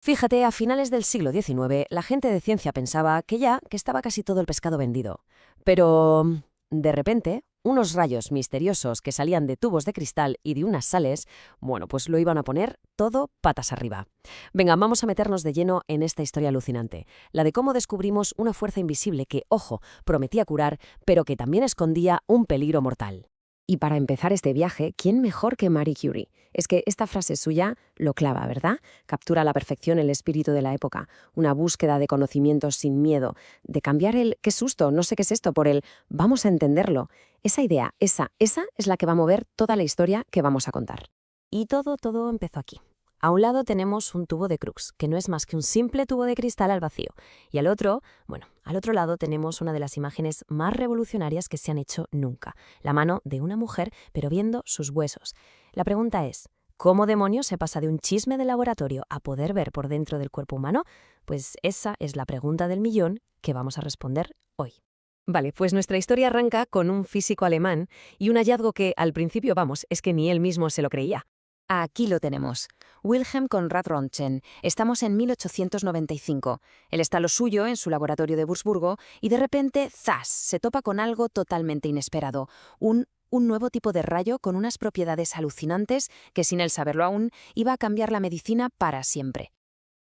Fíjate, a finales del siglo XIX, la gente de ciencia pensaba que estaba casi todo el pescado vendido. Pero, de repente, unos rayos misteriosos que salían de tubos de cristal y de unas sales, bueno, pues lo iban a poner todo patas arriba. Venga, vamos a meternos de lleno en esta historia alucinante, la de cómo descubrimos una fuerza invisible que, ojo, prometía curar, pero que también escondía un peligro mortal. Y para empezar este viaje, ¿quién mejor que Marie Curie? Es que esta frase suya lo clava, ¿verdad? Captura a la perfección el espíritu de la época, una búsqueda de conocimientos sin miedo, de cambiar el «qué susto, no sé qué es esto» por el «vamos a entenderlo». Esa idea, esa es la que va a mover toda la historia que vamos a contar. Y todo empezó aquí. A un lado tenemos un tubo de Crookes, que no es más que un simple tubo de cristal al vacío. Y al otro lado tenemos una de las imágenes más revolucionarias que se han hecho nunca. La mano de una mujer, pero viendo sus huesos. La pregunta es, ¿cómo demonios se pasa de un chisme de laboratorio a poder ver por dentro del cuerpo humano? Pues esa es la pregunta del millón que vamos a responder hoy. Vale, pues nuestra historia arranca con un físico alemán y un hallazgo que, al principio, es que ni él mismo se lo creía. Aquí lo tenemos. Wilhelm Conrad Röntgen. Estamos en 1895. Él está a lo suyo en su laboratorio de Würzburgo y de repente, ¡zas!, se topa con algo totalmente inesperado. Un nuevo tipo de rayo con unas propiedades alucinantes que, sin él saberlo aún, iba a cambiar la medicina para siempre.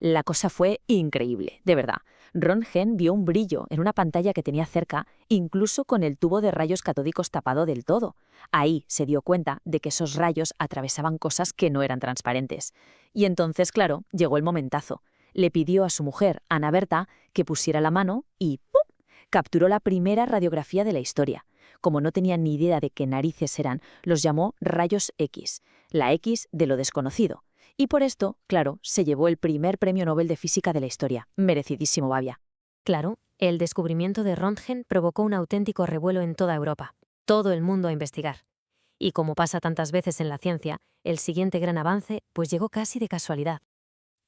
La cosa fue increíble, de verdad. Röntgen vio un brillo en una pantalla que tenía cerca, incluso con el tubo de rayos catódicos tapado del todo. Ahí se dio cuenta de que esos rayos atravesaban cosas que no eran transparentes. Y entonces, claro, llegó el momentazo. Le pidió a su mujer, Anna Bertha, que pusiera la mano y ¡pum!, capturó la primera radiografía de la historia. Como no tenía ni idea de qué narices eran, los llamó rayos X, la X de lo desconocido. Y por esto, claro, se llevó el primer premio Nobel de Física de la historia. Merecidísimo, Bavia. Claro, el descubrimiento de Röntgen provocó un auténtico revuelo en toda Europa. Todo el mundo a investigar. Y como pasa tantas veces en la ciencia, el siguiente gran avance pues llegó casi de casualidad.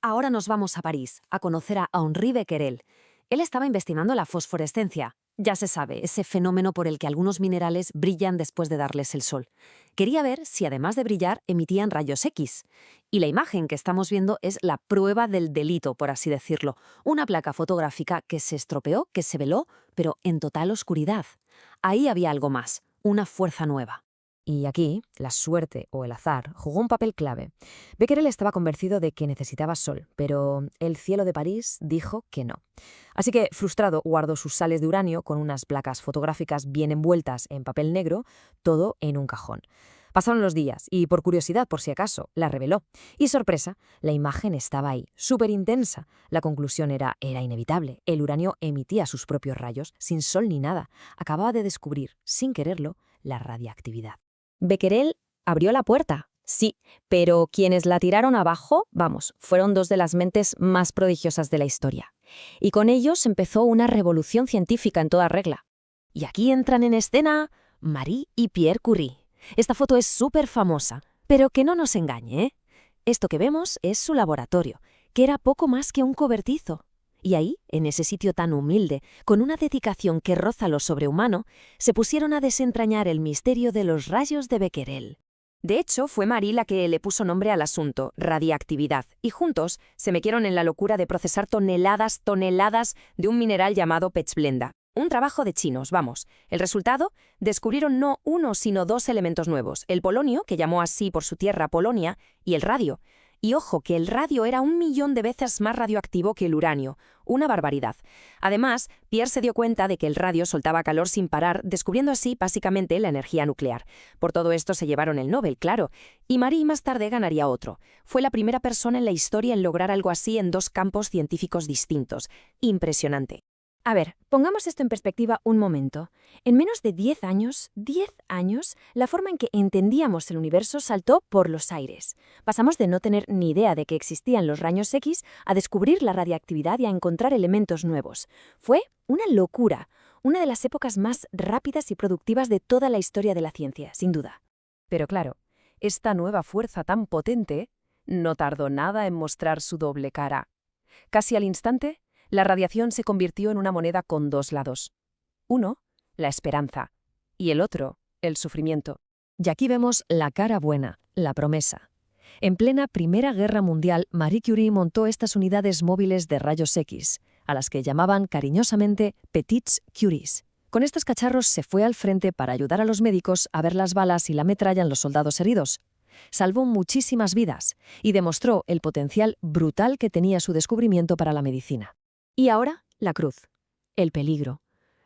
Ahora nos vamos a París, a conocer a Henri Becquerel. Él estaba investigando la fosforescencia. Ya se sabe, ese fenómeno por el que algunos minerales brillan después de darles el sol. Quería ver si además de brillar emitían rayos X. Y la imagen que estamos viendo es la prueba del delito, por así decirlo. Una placa fotográfica que se estropeó, que se veló, pero en total oscuridad. Ahí había algo más, una fuerza nueva. Y aquí, la suerte o el azar jugó un papel clave. Becquerel estaba convencido de que necesitaba sol, pero el cielo de París dijo que no. Así que, frustrado, guardó sus sales de uranio con unas placas fotográficas bien envueltas en papel negro, todo en un cajón. Pasaron los días y, por curiosidad, por si acaso, la reveló. Y sorpresa, la imagen estaba ahí, súper intensa. La conclusión era inevitable. El uranio emitía sus propios rayos, sin sol ni nada. Acababa de descubrir, sin quererlo, la radiactividad. Becquerel abrió la puerta, sí, pero quienes la tiraron abajo, fueron dos de las mentes más prodigiosas de la historia. Y con ellos empezó una revolución científica en toda regla. Y aquí entran en escena Marie y Pierre Curie. Esta foto es súper famosa, pero que no nos engañe, ¿eh? Esto que vemos es su laboratorio, que era poco más que un cobertizo. Y ahí, en ese sitio tan humilde, con una dedicación que roza lo sobrehumano, se pusieron a desentrañar el misterio de los rayos de Becquerel. De hecho, fue Marie la que le puso nombre al asunto, radiactividad, y juntos se metieron en la locura de procesar toneladas de un mineral llamado pechblenda. Un trabajo de chinos, vamos. El resultado, descubrieron no uno, sino dos elementos nuevos, el polonio, que llamó así por su tierra Polonia, y el radio. Y ojo, que el radio era 1.000.000 de veces más radioactivo que el uranio. Una barbaridad. Además, Pierre se dio cuenta de que el radio soltaba calor sin parar, descubriendo así básicamente la energía nuclear. Por todo esto se llevaron el Nobel, claro. Y Marie más tarde ganaría otro. Fue la primera persona en la historia en lograr algo así en dos campos científicos distintos. Impresionante. A ver, pongamos esto en perspectiva un momento. En menos de 10 años, la forma en que entendíamos el universo saltó por los aires. Pasamos de no tener ni idea de que existían los rayos X a descubrir la radiactividad y a encontrar elementos nuevos. Fue una locura, una de las épocas más rápidas y productivas de toda la historia de la ciencia, sin duda. Pero claro, esta nueva fuerza tan potente no tardó nada en mostrar su doble cara. Casi al instante, la radiación se convirtió en una moneda con dos lados. Uno, la esperanza, y el otro, el sufrimiento. Y aquí vemos la cara buena, la promesa. En plena Primera Guerra Mundial, Marie Curie montó estas unidades móviles de rayos X, a las que llamaban cariñosamente Petites Curies. Con estos cacharros se fue al frente para ayudar a los médicos a ver las balas y la metralla en los soldados heridos. Salvó muchísimas vidas y demostró el potencial brutal que tenía su descubrimiento para la medicina. Y ahora, la cruz. El peligro.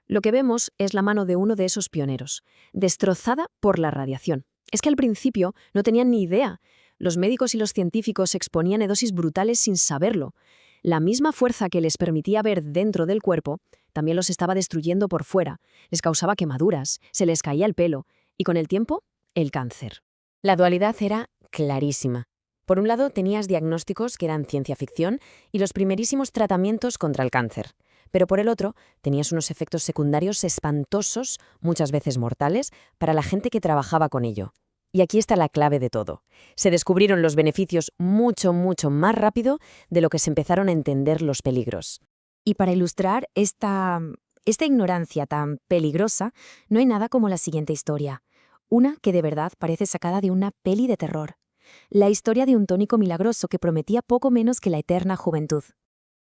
Lo que vemos es la mano de uno de esos pioneros, destrozada por la radiación. Es que al principio no tenían ni idea. Los médicos y los científicos se exponían a dosis brutales sin saberlo. La misma fuerza que les permitía ver dentro del cuerpo también los estaba destruyendo por fuera. Les causaba quemaduras, se les caía el pelo y con el tiempo, el cáncer. La dualidad era clarísima. Por un lado, tenías diagnósticos que eran ciencia ficción y los primerísimos tratamientos contra el cáncer. Pero por el otro, tenías unos efectos secundarios espantosos, muchas veces mortales, para la gente que trabajaba con ello. Y aquí está la clave de todo. Se descubrieron los beneficios mucho más rápido de lo que se empezaron a entender los peligros. Y para ilustrar esta ignorancia tan peligrosa, no hay nada como la siguiente historia. Una que de verdad parece sacada de una peli de terror. La historia de un tónico milagroso que prometía poco menos que la eterna juventud.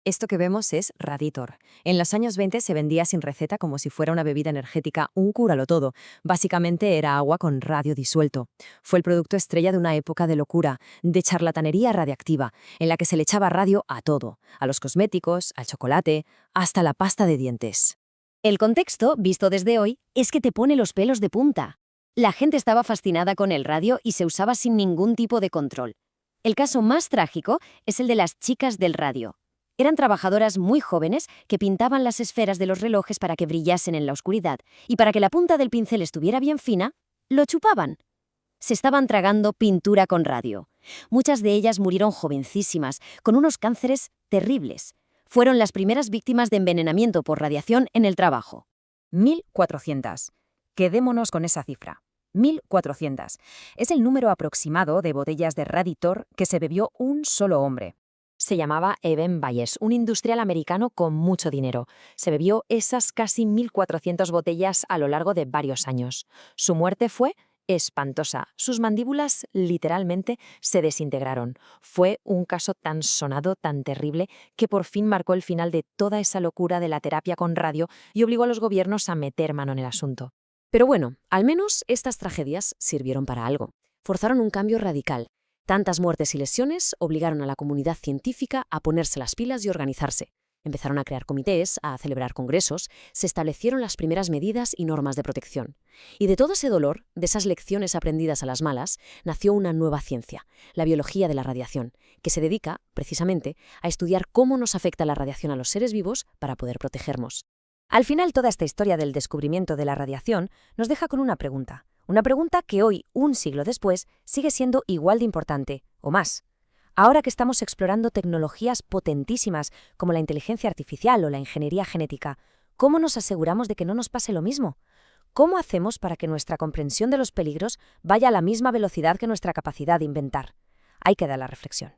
Esto que vemos es Raditor. En los años 20 se vendía sin receta como si fuera una bebida energética, un cúralo todo. Básicamente era agua con radio disuelto. Fue el producto estrella de una época de locura, de charlatanería radiactiva, en la que se le echaba radio a todo, a los cosméticos, al chocolate, hasta la pasta de dientes. El contexto, visto desde hoy, es que te pone los pelos de punta. La gente estaba fascinada con el radio y se usaba sin ningún tipo de control. El caso más trágico es el de las chicas del radio. Eran trabajadoras muy jóvenes que pintaban las esferas de los relojes para que brillasen en la oscuridad, y para que la punta del pincel estuviera bien fina, lo chupaban. Se estaban tragando pintura con radio. Muchas de ellas murieron jovencísimas, con unos cánceres terribles. Fueron las primeras víctimas de envenenamiento por radiación en el trabajo. 1.400. Quedémonos con esa cifra. 1.400. Es el número aproximado de botellas de Raditor que se bebió un solo hombre. Se llamaba Eben Bayes, un industrial americano con mucho dinero. Se bebió esas casi 1.400 botellas a lo largo de varios años. Su muerte fue espantosa. Sus mandíbulas literalmente se desintegraron. Fue un caso tan sonado, tan terrible, que por fin marcó el final de toda esa locura de la terapia con radio y obligó a los gobiernos a meter mano en el asunto. Pero bueno, al menos estas tragedias sirvieron para algo. Forzaron un cambio radical. Tantas muertes y lesiones obligaron a la comunidad científica a ponerse las pilas y organizarse. Empezaron a crear comités, a celebrar congresos, se establecieron las primeras medidas y normas de protección. Y de todo ese dolor, de esas lecciones aprendidas a las malas, nació una nueva ciencia, la biología de la radiación, que se dedica, precisamente, a estudiar cómo nos afecta la radiación a los seres vivos para poder protegernos. Al final, toda esta historia del descubrimiento de la radiación nos deja con una pregunta. Una pregunta que hoy, un siglo después, sigue siendo igual de importante, o más. Ahora que estamos explorando tecnologías potentísimas como la inteligencia artificial o la ingeniería genética, ¿cómo nos aseguramos de que no nos pase lo mismo? ¿Cómo hacemos para que nuestra comprensión de los peligros vaya a la misma velocidad que nuestra capacidad de inventar? Ahí queda la reflexión.